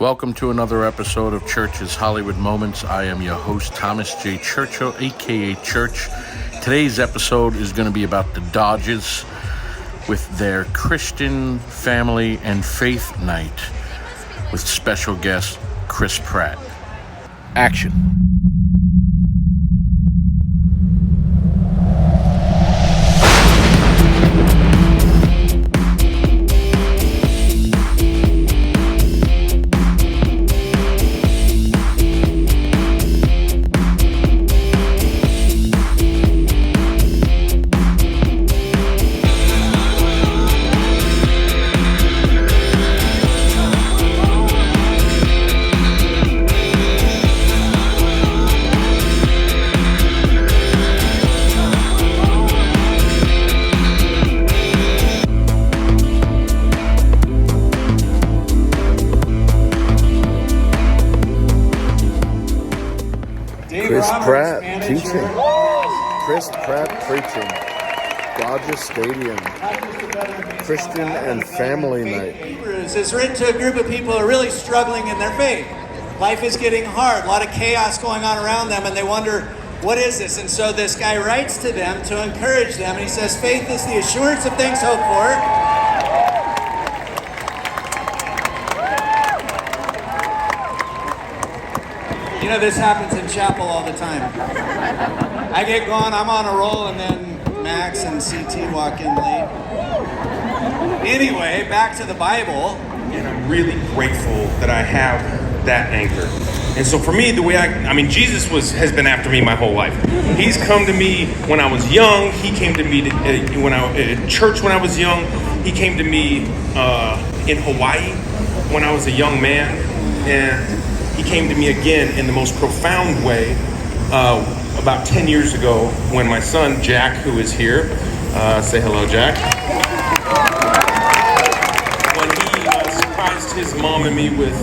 Welcome to another episode of Church's Hollywood Moments. I am your host, Thomas J. Churchill, aka Church. Today's episode is going to be about the Dodgers with their Christian Family and Faith Night with special guest Chris Pratt. Action. Chris Pratt teaching. Chris Pratt preaching. Dodger Stadium. Christian and Family Night. Hebrews is written to a group of people who are really struggling in their faith. Life is getting hard, a lot of chaos going on around them, and they wonder, what is this? And so this guy writes to them to encourage them, and he says, faith is the assurance of things hoped for. You know, this happens in chapel all the time. I get going, I'm on a roll, and then Max and CT walk in late. Anyway, back to the Bible. And I'm really grateful that I have that anchor. And so for me, the way Jesus has been after me my whole life. He's come to me when I was young. He came to me at church when I was young. He came to me in Hawaii when I was a young man. And he came to me again in the most profound way about 10 years ago when my son, Jack, who is here, say hello, Jack. When he surprised his mom and me with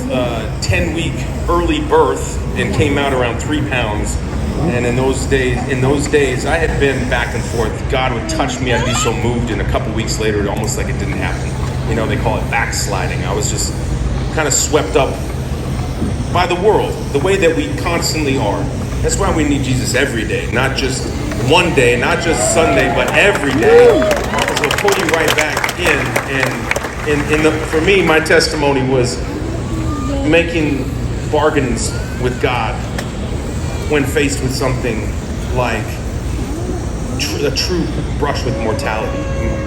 10-week early birth and came out around 3 pounds. And in those days, I had been back and forth. God would touch me, I'd be so moved, and a couple weeks later, it almost like it didn't happen. You know, they call it backsliding. I was just kind of swept up by the world, the way that we constantly are. That's why we need Jesus every day, not just one day, not just Sunday, but every day. Because he'll pull you right back in. For me, my testimony was making bargains with God when faced with something like a true brush with mortality.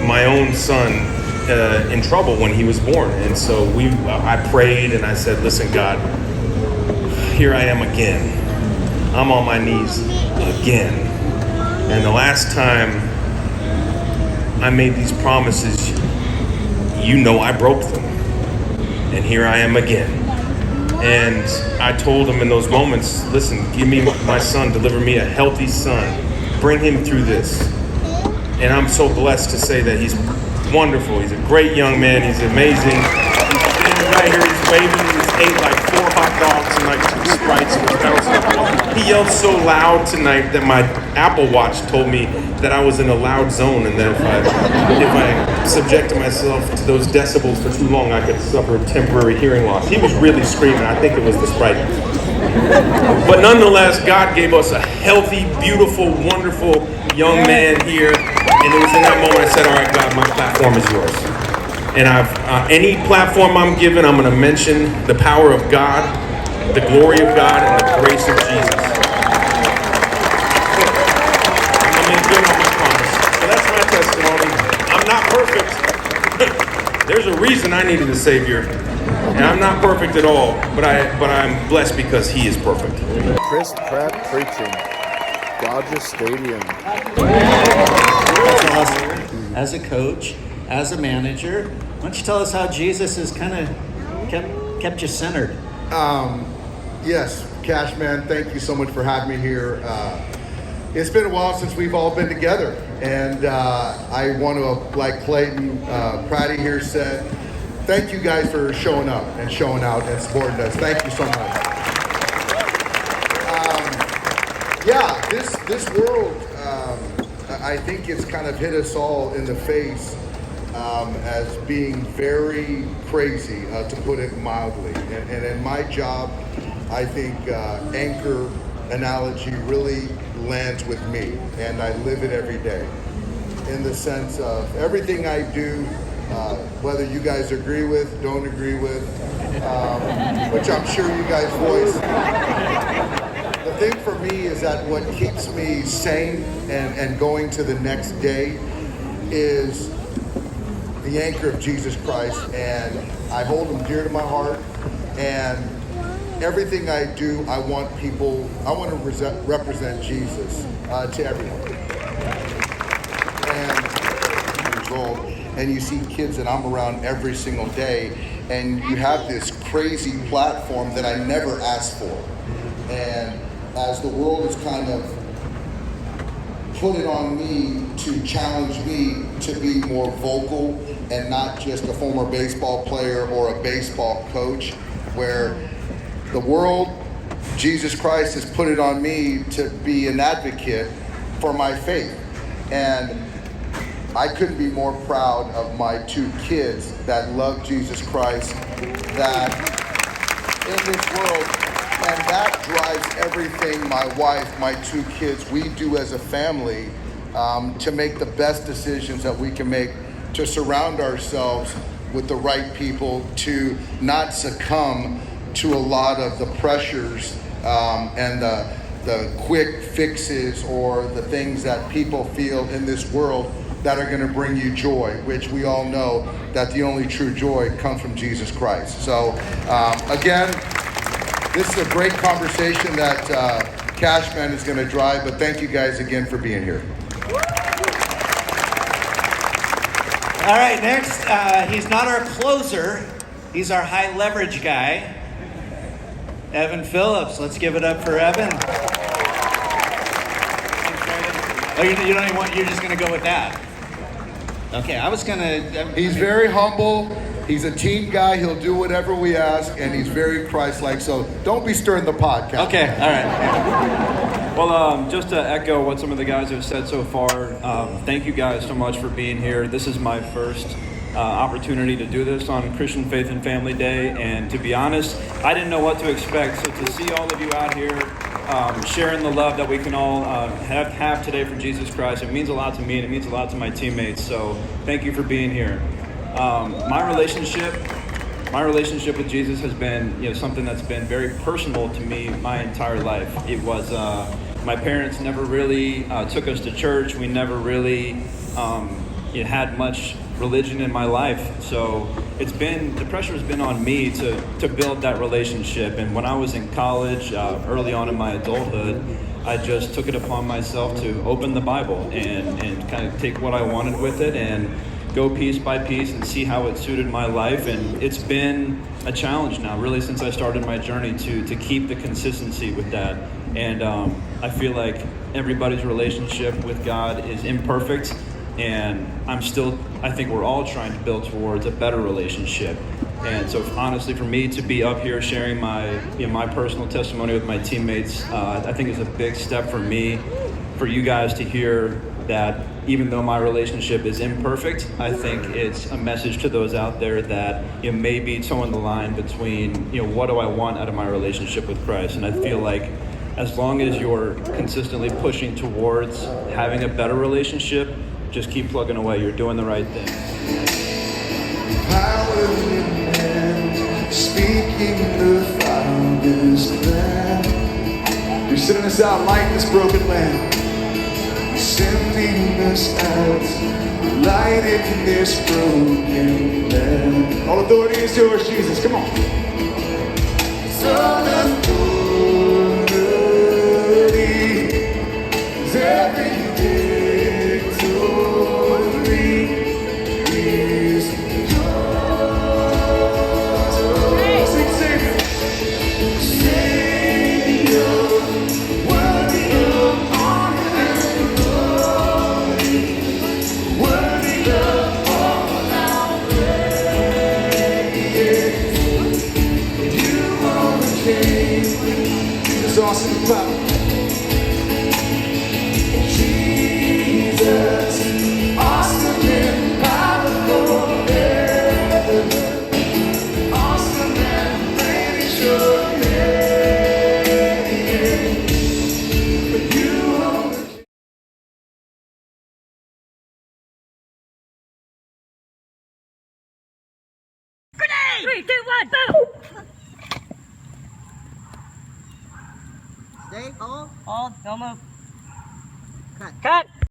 My own son in trouble when he was born, and so I prayed and I said, "Listen, God, here I am again. I'm on my knees again. And the last time I made these promises, you know I broke them. And here I am again." And I told him in those moments, "Listen, give me my son, deliver me a healthy son. Bring him through this." And I'm so blessed to say that he's wonderful. He's a great young man. He's amazing. He's standing right here, he's waving. He's ate like 4 hot dogs and like 2 Sprites and was bouncing. He yelled so loud tonight that my Apple Watch told me that I was in a loud zone, and that if I subjected myself to those decibels for too long, I could suffer temporary hearing loss. He was really screaming. I think it was the Sprite. But nonetheless, God gave us a healthy, beautiful, wonderful young man here, and it was in that moment I said, "All right, God, my platform is yours." And any platform I'm given, I'm going to mention the power of God, the glory of God, and the grace of Jesus. I'm going to make good on my promise. So that's my testimony. I'm not perfect. There's a reason I needed a Savior. And I'm not perfect at all, but I'm blessed because He is perfect. Chris Pratt preaching. Dodger Stadium. That's awesome. As a coach, as a manager, why don't you tell us how Jesus has kind of kept you centered? Yes, Cashman, thank you so much for having me here. It's been a while since we've all been together, and I want to, like Clayton Pratty here said, thank you guys for showing up and showing out and supporting us. Thank you so much. This world, I think it's kind of hit us all in the face as being very crazy, to put it mildly. And in my job, I think anchor analogy really lands with me, and I live it every day. In the sense of everything I do, whether you guys agree with, don't agree with, which I'm sure you guys voice. The thing for me is that what keeps me sane and going to the next day is the anchor of Jesus Christ, and I hold him dear to my heart, and everything I do, I want to represent Jesus to everyone. And years old, and you see kids that I'm around every single day, and you have this crazy platform that I never asked for. And as the world has kind of put it on me to challenge me to be more vocal and not just a former baseball player or a baseball coach, where the world, Jesus Christ has put it on me to be an advocate for my faith. And I couldn't be more proud of my two kids that love Jesus Christ, that in this world, and that drives everything my wife, my two kids, we do as a family, to make the best decisions that we can make, to surround ourselves with the right people, to not succumb to a lot of the pressures and the quick fixes or the things that people feel in this world that are going to bring you joy, which we all know that the only true joy comes from Jesus Christ. So again, this is a great conversation that Cashman is going to drive, but thank you guys again for being here. All right, next, he's not our closer. He's our high leverage guy, Evan Phillips. Let's give it up for Evan. Oh, you don't even want, you're just going to go with that. Okay, I was going to... He's very humble. He's a team guy. He'll do whatever we ask, and he's very Christ-like. So don't be stirring the pot, Captain. Okay, all right. Well, just to echo what some of the guys have said so far, thank you guys so much for being here. This is my first opportunity to do this on Christian Faith and Family Day, and to be honest, I didn't know what to expect. So to see all of you out here sharing the love that we can all have today for Jesus Christ, it means a lot to me, and it means a lot to my teammates. So thank you for being here. My relationship with Jesus has been, something that's been very personal to me my entire life. It was my parents never really took us to church. We never really had much religion in my life. So the pressure has been on me to build that relationship. And when I was in college, early on in my adulthood, I just took it upon myself to open the Bible and kind of take what I wanted with it and go piece by piece and see how it suited my life. And it's been a challenge now, really, since I started my journey to keep the consistency with that. And I feel like everybody's relationship with God is imperfect, and I think we're all trying to build towards a better relationship. And so honestly, for me to be up here sharing my personal testimony with my teammates, I think is a big step for me, for you guys to hear that even though my relationship is imperfect, I think it's a message to those out there that may be towing the line between what do I want out of my relationship with Christ. And I feel like as long as you're consistently pushing towards having a better relationship, just keep plugging away. You're doing the right thing. Power in hand, speaking the Father's plan. You're sending us out, light this broken land. Sending us out, light in this broken land. All authority is yours, Jesus. Come on. Son of authority is every victory is yours. Sing, Savior. Savior, worthy of honor and glory, worthy of all our praise. You are the King. Jesus, awesome power. Jesus, awesome and powerful. 3, 2, 1, boom! Stay, hold. Hold, don't move. Cut. Cut!